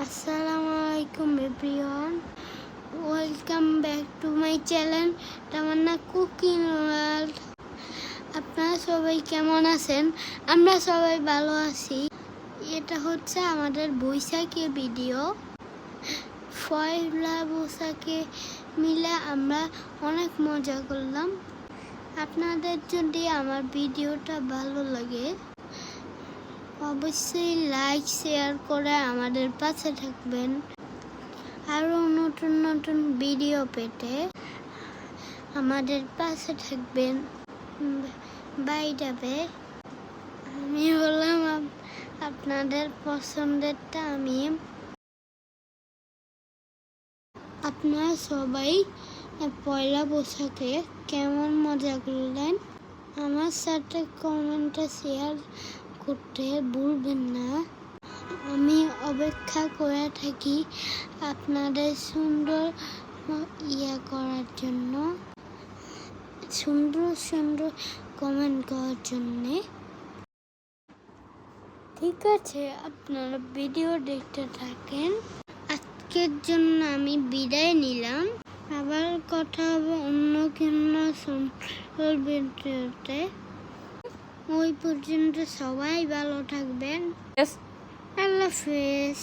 আসসালামু আলাইকুম everyone, welcome back to my channel Tamanna cooking world. আপনারা সবাই কেমন আছেন? আমরা সবাই ভালো আছি। এটা হচ্ছে আমাদের বৈশাখের ভিডিও। পয়লা বৈশাখে মিলে আমরা অনেক মজা করলাম। আপনাদের যদি আমার ভিডিওটা ভালো লাগে অবশ্যই লাইক শেয়ার করে আমাদের পাশে থাকবেন। আরও নতুন নতুন ভিডিও পেতে আমাদের পাশে থাকবেন। বাই যাবে। আমি হলাম আপনাদের পছন্দের তামিম। আপনারা সবাই পয়লা বৈশাখে কেমন মজা করলেন আমার সাথে কমেন্টে শেয়ার করতে ভুলবেন না। আমি অপেক্ষা করে থাকি আপনাদের সুন্দর করার জন্য, সুন্দর সুন্দর কমেন্ট করার জন্যে। ঠিক আছে, আপনারা ভিডিও দেখতে থাকেন। আজকের জন্য আমি বিদায় নিলাম। আবার কথা হবে অন্য কোনো সুন্দর ভিডিওতে। ওই পর্যন্ত সবাই ভালো থাকবেন। আল্লাহ হাফেজ।